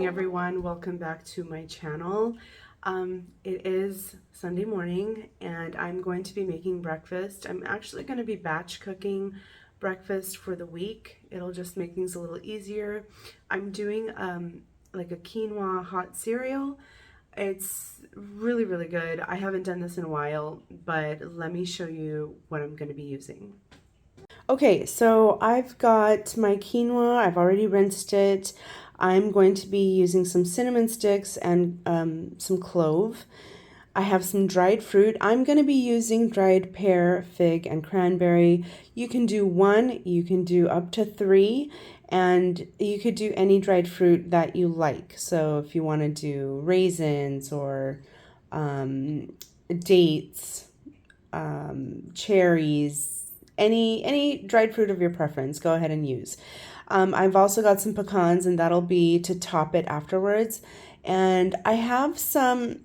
morning, everyone. Welcome back to my channel. It is Sunday morning and I'm going to be making breakfast. I'm actually going to be batch cooking breakfast for the week. It'll just make things a little easier. I'm doing like a quinoa hot cereal. It's really, really good. I haven't done this in a while, but let me show you what I'm going to be using. Okay, so I've got my quinoa. I've already rinsed it. I'm going to be using some cinnamon sticks and some clove. I have some dried fruit. I'm going to be using dried pear, fig, and cranberry. You can do one, you can do up to 3, and you could do any dried fruit that you like. So if you want to do raisins or dates, cherries, any dried fruit of your preference, go ahead and use. I've also got some pecans, and that'll be to top it afterwards. And I have some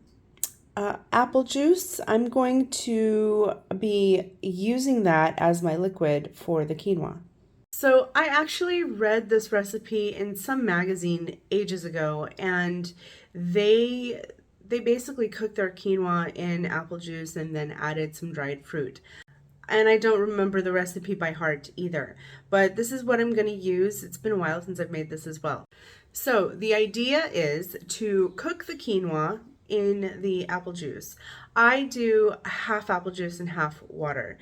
apple juice. I'm going to be using that as my liquid for the quinoa. So I actually read this recipe in some magazine ages ago, and they basically cooked their quinoa in apple juice and then added some dried fruit. And I don't remember the recipe by heart either, but this is what I'm going to use. It's been a while since I've made this as well. So the idea is to cook the quinoa in the apple juice. I do half apple juice and half water.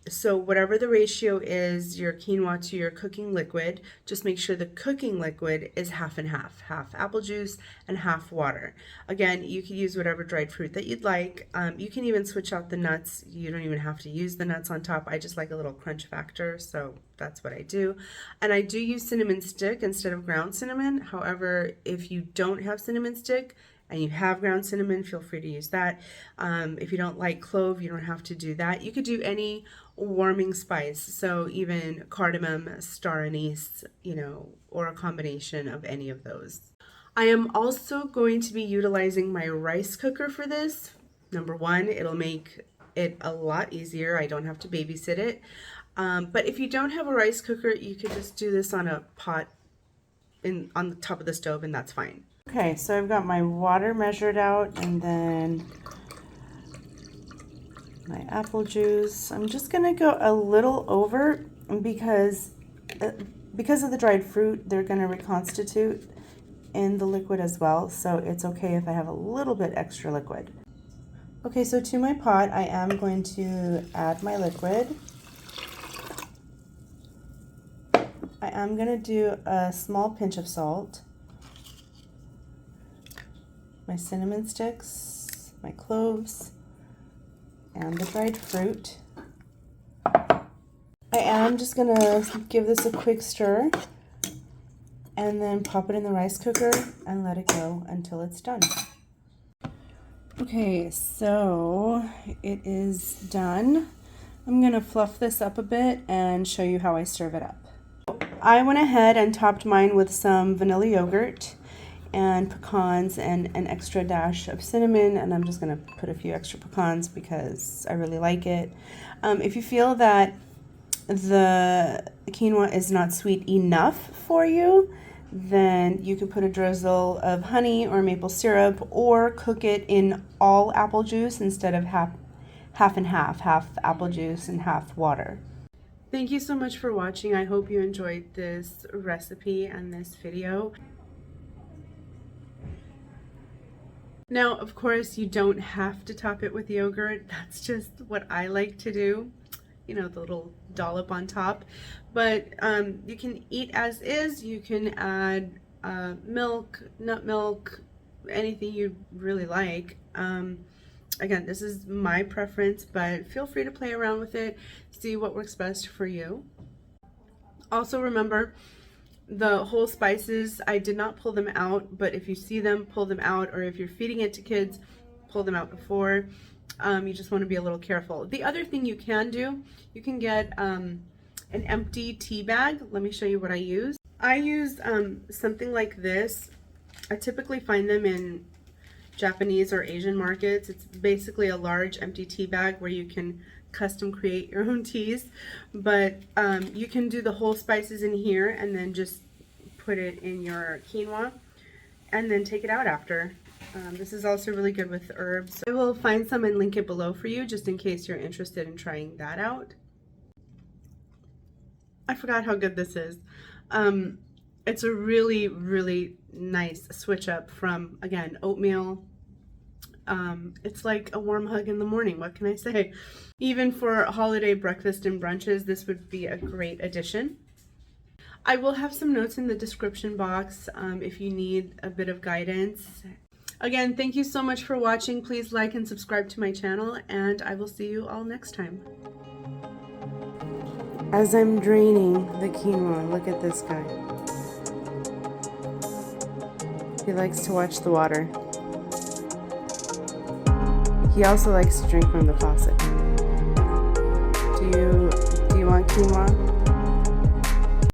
So whatever the ratio is, your quinoa to your cooking liquid, just make sure the cooking liquid is half and half, half apple juice and half water. Again, you can use whatever dried fruit that you'd like. You can even switch out the nuts. You don't even have to use the nuts on top. I just like a little crunch factor, so that's what I do. And I do use cinnamon stick instead of ground cinnamon. However, if you don't have cinnamon stick, and you have ground cinnamon, feel free to use that. If you don't like clove, you don't have to do that. You could do any warming spice, so even cardamom, star anise, or a combination of any of those. I am also going to be utilizing my rice cooker for this. Number one, it'll make it a lot easier. I don't have to babysit it. But if you don't have a rice cooker, you could just do this on a pot on the top of the stove, and that's fine. Okay, so I've got my water measured out, and then my apple juice. I'm just gonna go a little over because of the dried fruit, they're gonna reconstitute in the liquid as well, so it's okay if I have a little bit extra liquid. Okay, so to my pot, I am going to add my liquid. I am gonna do a small pinch of salt, my cinnamon sticks, my cloves, and the dried fruit. I am just gonna give this a quick stir and then pop it in the rice cooker and let it go until it's done. Okay, so it is done. I'm gonna fluff this up a bit and show you how I serve it up. I went ahead and topped mine with some vanilla yogurt and pecans and an extra dash of cinnamon, and I'm just going to put a few extra pecans because I really like it. If you feel that the quinoa is not sweet enough for you, then you can put a drizzle of honey or maple syrup, or cook it in all apple juice instead of half and half apple juice and half water. Thank you so much for watching. I hope you enjoyed this recipe and this video. Now, of course, you don't have to top it with yogurt. That's just what I like to do. The little dollop on top. But you can eat as is. You can add milk, nut milk, anything you really like. Again, this is my preference, but feel free to play around with it, see what works best for you. Also remember, the whole spices, I did not pull them out, but if you see them, pull them out, or if you're feeding it to kids, pull them out before. You just want to be a little careful. The other thing you can do, you can get an empty tea bag. Let me show you what I use. I use something like this. I typically find them in Japanese or Asian markets. It's basically a large empty tea bag where you can custom create your own teas, but you can do the whole spices in here and then just put it in your quinoa. and then take it out after. This is also really good with herbs. I will find some and link it below for you just in case you're interested in trying that out. I forgot how good this is. It's a really, really nice switch up from, again, oatmeal. It's like a warm hug in the morning. What can I say? Even for holiday breakfast and brunches, this would be a great addition. I will have some notes in the description box if you need a bit of guidance. Again, thank you so much for watching. Please like and subscribe to my channel, and I will see you all next time. As I'm draining the quinoa, look at this guy. He likes to watch the water. He also likes to drink from the faucet. Do you want quinoa?